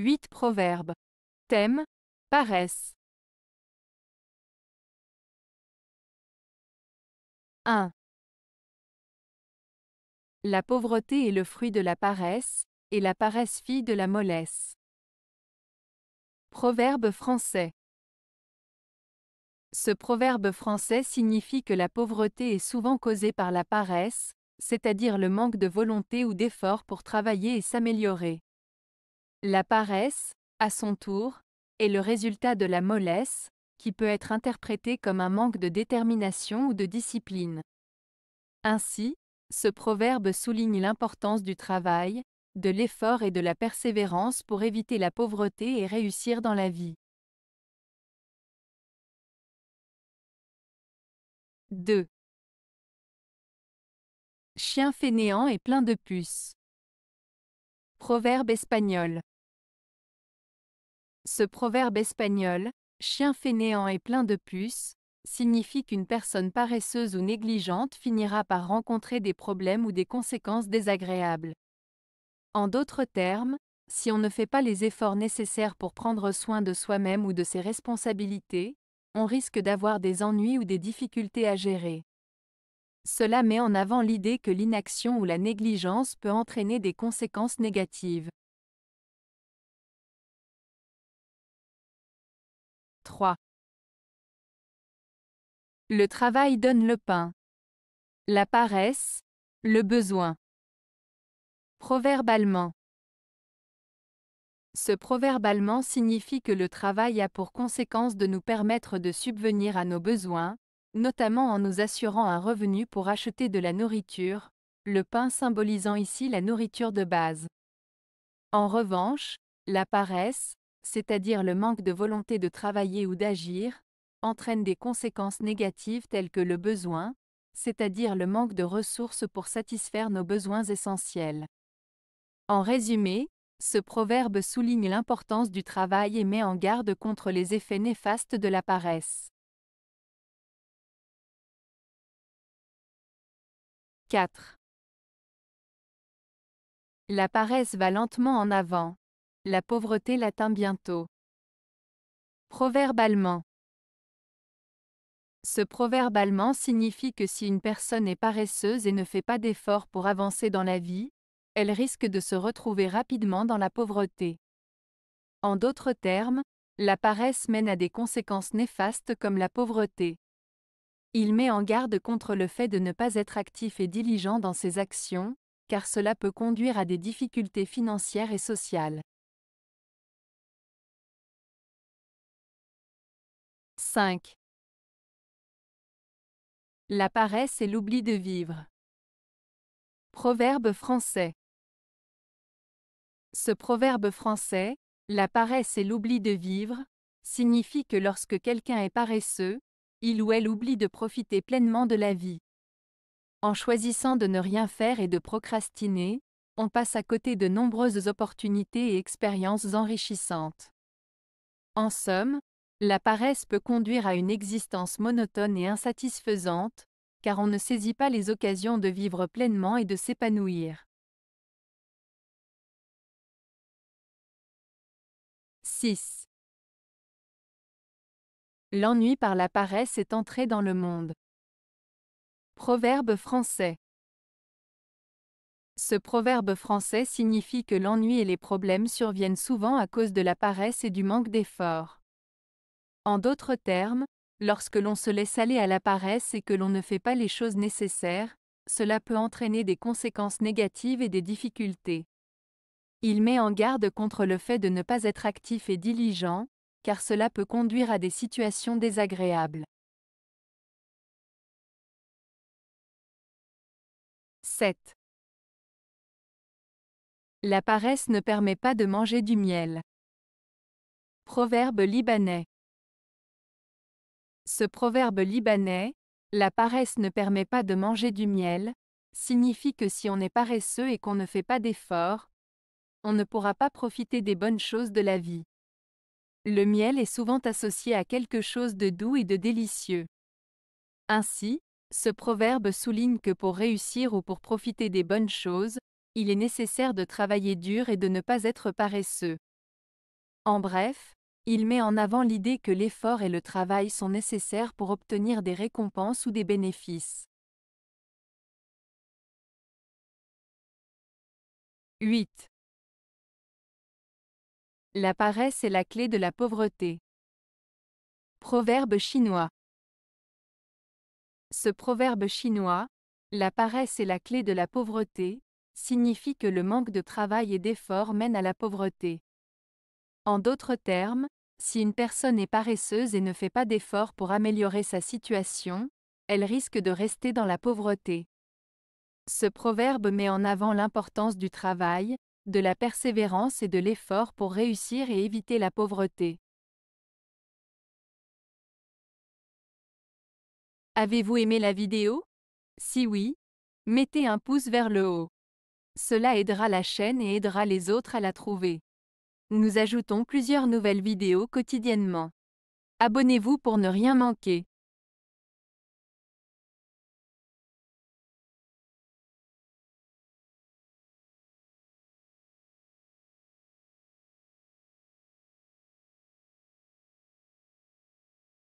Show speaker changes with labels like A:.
A: 8 proverbes. Thème: paresse. 1. La pauvreté est le fruit de la paresse, et la paresse fille de la mollesse. Proverbe français. Ce proverbe français signifie que la pauvreté est souvent causée par la paresse, c'est-à-dire le manque de volonté ou d'effort pour travailler et s'améliorer. La paresse, à son tour, est le résultat de la mollesse, qui peut être interprétée comme un manque de détermination ou de discipline. Ainsi, ce proverbe souligne l'importance du travail, de l'effort et de la persévérance pour éviter la pauvreté et réussir dans la vie. 2. Chien fainéant et plein de puces. Proverbe espagnol. Ce proverbe espagnol, chien fainéant et plein de puces, signifie qu'une personne paresseuse ou négligente finira par rencontrer des problèmes ou des conséquences désagréables. En d'autres termes, si on ne fait pas les efforts nécessaires pour prendre soin de soi-même ou de ses responsabilités, on risque d'avoir des ennuis ou des difficultés à gérer. Cela met en avant l'idée que l'inaction ou la négligence peut entraîner des conséquences négatives. 3. Le travail donne le pain. La paresse, le besoin. Proverbe allemand. Ce proverbe allemand signifie que le travail a pour conséquence de nous permettre de subvenir à nos besoins, notamment en nous assurant un revenu pour acheter de la nourriture, le pain symbolisant ici la nourriture de base. En revanche, la paresse, c'est-à-dire le manque de volonté de travailler ou d'agir, entraîne des conséquences négatives telles que le besoin, c'est-à-dire le manque de ressources pour satisfaire nos besoins essentiels. En résumé, ce proverbe souligne l'importance du travail et met en garde contre les effets néfastes de la paresse. 4. La paresse va lentement en avant. La pauvreté l'atteint bientôt. Proverbe allemand. Ce proverbe allemand signifie que si une personne est paresseuse et ne fait pas d'efforts pour avancer dans la vie, elle risque de se retrouver rapidement dans la pauvreté. En d'autres termes, la paresse mène à des conséquences néfastes comme la pauvreté. Il met en garde contre le fait de ne pas être actif et diligent dans ses actions, car cela peut conduire à des difficultés financières et sociales. 5. La paresse et l'oubli de vivre. Proverbe français. Ce proverbe français, la paresse et l'oubli de vivre, signifie que lorsque quelqu'un est paresseux, il ou elle oublie de profiter pleinement de la vie. En choisissant de ne rien faire et de procrastiner, on passe à côté de nombreuses opportunités et expériences enrichissantes. En somme, la paresse peut conduire à une existence monotone et insatisfaisante, car on ne saisit pas les occasions de vivre pleinement et de s'épanouir. 6. L'ennui par la paresse est entré dans le monde. Proverbe français. Ce proverbe français signifie que l'ennui et les problèmes surviennent souvent à cause de la paresse et du manque d'effort. En d'autres termes, lorsque l'on se laisse aller à la paresse et que l'on ne fait pas les choses nécessaires, cela peut entraîner des conséquences négatives et des difficultés. Il met en garde contre le fait de ne pas être actif et diligent, car cela peut conduire à des situations désagréables. 7. La paresse ne permet pas de manger du miel. Proverbe libanais. Ce proverbe libanais, la paresse ne permet pas de manger du miel, signifie que si on est paresseux et qu'on ne fait pas d'efforts, on ne pourra pas profiter des bonnes choses de la vie. Le miel est souvent associé à quelque chose de doux et de délicieux. Ainsi, ce proverbe souligne que pour réussir ou pour profiter des bonnes choses, il est nécessaire de travailler dur et de ne pas être paresseux. En bref, il met en avant l'idée que l'effort et le travail sont nécessaires pour obtenir des récompenses ou des bénéfices. 8. La paresse est la clé de la pauvreté. Proverbe chinois. Ce proverbe chinois, la paresse est la clé de la pauvreté, signifie que le manque de travail et d'effort mène à la pauvreté. En d'autres termes, si une personne est paresseuse et ne fait pas d'efforts pour améliorer sa situation, elle risque de rester dans la pauvreté. Ce proverbe met en avant l'importance du travail, de la persévérance et de l'effort pour réussir et éviter la pauvreté. Avez-vous aimé la vidéo? Si oui, mettez un pouce vers le haut. Cela aidera la chaîne et aidera les autres à la trouver. Nous ajoutons plusieurs nouvelles vidéos quotidiennement. Abonnez-vous pour ne rien manquer.